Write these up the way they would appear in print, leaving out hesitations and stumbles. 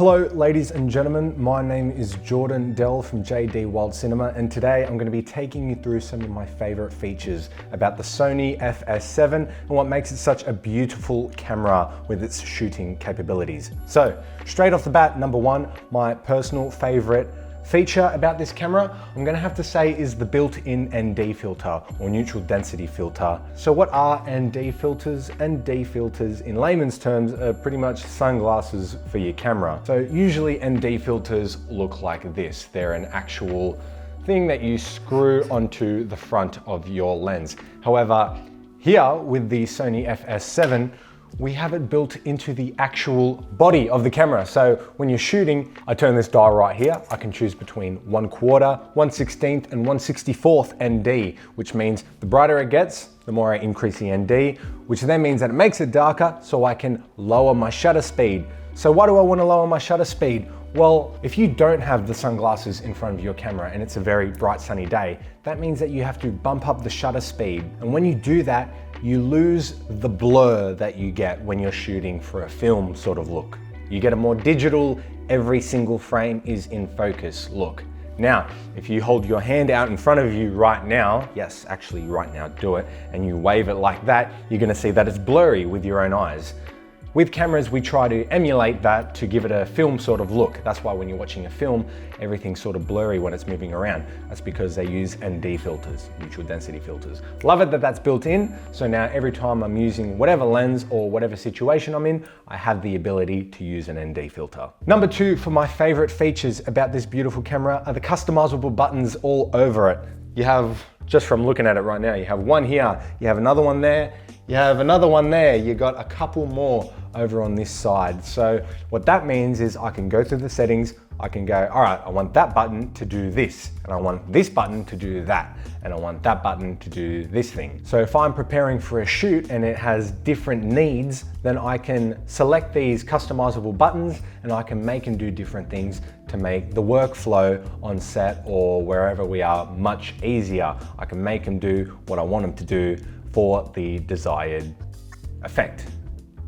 Hello ladies and gentlemen, my name is Jordan Dell from JD Wild Cinema, and today I'm going to be taking you through some of my favorite features about the Sony FS7 and what makes it such a beautiful camera with its shooting capabilities. So straight off the bat, number one, my personal favorite feature about this camera, I'm going to have to say, is the built-in ND filter or neutral density filter. So what are ND filters? ND filters in layman's terms are pretty much sunglasses for your camera. So usually ND filters look like this. They're an actual thing that you screw onto the front of your lens. However, here with the Sony FS7, we have it built into the actual body of the camera. So when you're shooting, I turn this dial right here. I can choose between 1/4, 1/16, and 1/64 ND, which means the brighter it gets, the more I increase the ND, which then means that it makes it darker so I can lower my shutter speed. So why do I want to lower my shutter speed? Well, if you don't have the sunglasses in front of your camera and it's a very bright sunny day, that means that you have to bump up the shutter speed. And when you do that, you lose the blur that you get when you're shooting for a film sort of look. You get a more digital, every single frame is in focus look. Now, if you hold your hand out in front of you right now, yes, actually right now, do it, and you wave it like that, you're gonna see that it's blurry with your own eyes. With cameras, we try to emulate that to give it a film sort of look. That's why when you're watching a film, everything's sort of blurry when it's moving around. That's because they use ND filters, neutral density filters. Love it that that's built in. So now every time I'm using whatever lens or whatever situation I'm in, I have the ability to use an ND filter. Number two, for my favorite features about this beautiful camera, are the customizable buttons all over it. You have, just from looking at it right now, you have one here, you have another one there, you have another one there, you got a couple more over on this side. So what that means is I can go through the settings, I can go, all right, I want that button to do this, and I want this button to do that, and I want that button to do this thing. So if I'm preparing for a shoot and it has different needs, then I can select these customizable buttons and I can make and do different things to make the workflow on set or wherever we are much easier. I can make them do what I want them to do for the desired effect.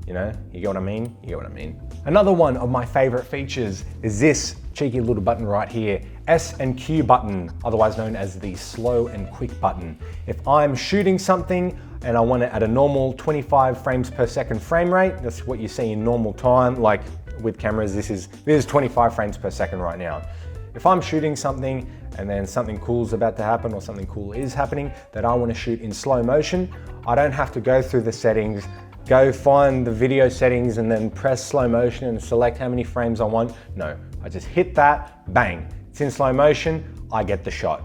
You know, you get what I mean? You get what I mean. Another one of my favorite features is this cheeky little button right here, S and Q button, otherwise known as the slow and quick button. If I'm shooting something and I want it at a normal 25 frames per second frame rate, that's what you see in normal time, like with cameras, this is 25 frames per second right now. If I'm shooting something and then something cool's about to happen or something cool is happening that I want to shoot in slow motion, I don't have to go through the settings, go find the video settings and then press slow motion and select how many frames I want. No, I just hit that, bang. It's in slow motion, I get the shot.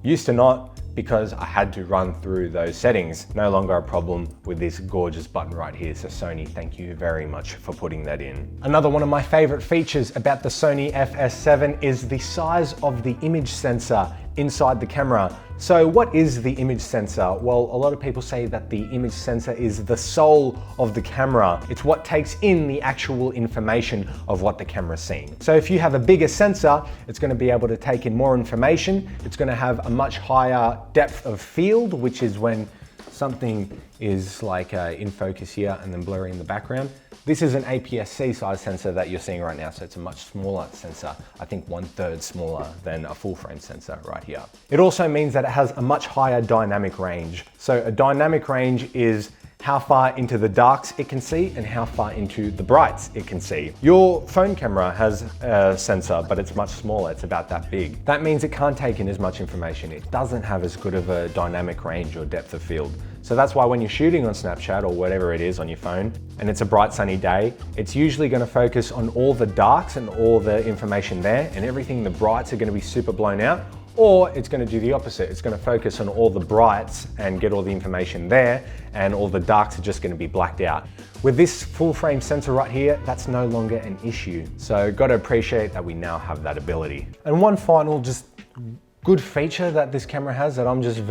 Used to not, because I had to run through those settings. No longer a problem with this gorgeous button right here. So Sony, thank you very much for putting that in. Another one of my favorite features about the Sony FS7 is the size of the image sensor inside the camera. So what is the image sensor? Well, a lot of people say that the image sensor is the soul of the camera. It's what takes in the actual information of what the camera's seeing. So if you have a bigger sensor, it's going to be able to take in more information. It's going to have a much higher depth of field, which is when something is like in focus here and then blurry in the background. This is an APS-C size sensor that you're seeing right now, so it's a much smaller sensor. I think 1/3 smaller than a full frame sensor right here. It also means that it has a much higher dynamic range. So a dynamic range is how far into the darks it can see and how far into the brights it can see. Your phone camera has a sensor, but it's much smaller, it's about that big. That means it can't take in as much information. It doesn't have as good of a dynamic range or depth of field. So that's why when you're shooting on Snapchat or whatever it is on your phone, and it's a bright sunny day, it's usually gonna focus on all the darks and all the information there, and everything the brights are gonna be super blown out. Or it's going to do the opposite. It's going to focus on all the brights and get all the information there, and all the darks are just going to be blacked out. With this full frame sensor right here, that's no longer an issue. So got to appreciate that we now have that ability. And one final just good feature that this camera has that I'm just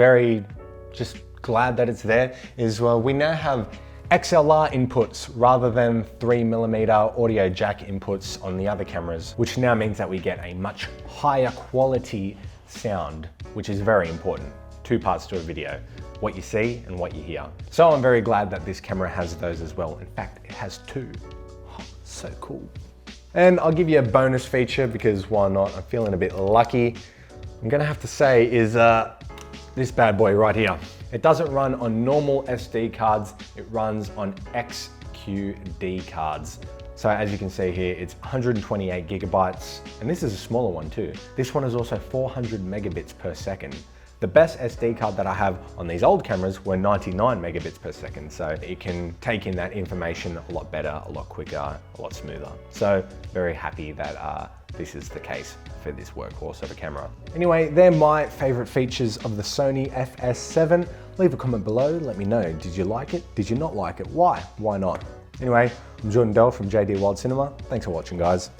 glad that it's there is, well, we now have XLR inputs rather than 3mm audio jack inputs on the other cameras, which now means that we get a much higher quality sound, which is very important. Two parts to a video, what you see and what you hear. So I'm very glad that this camera has those as well. In fact, it has two. Oh, so cool. And I'll give you a bonus feature because why not? I'm feeling a bit lucky. I'm gonna have to say is this bad boy right here. It doesn't run on normal SD cards, it runs on XQD cards. So as you can see here, it's 128 gigabytes, and this is a smaller one too. This one is also 400 megabits per second. The best SD card that I have on these old cameras were 99 megabits per second, so it can take in that information a lot better, a lot quicker, a lot smoother. So very happy that this is the case for this workhorse of a camera. Anyway, they're my favorite features of the Sony FS7. Leave a comment below, let me know. Did you like it? Did you not like it? Why? Why not? Anyway, I'm Jordan Dell from JD Wild Cinema. Thanks for watching, guys.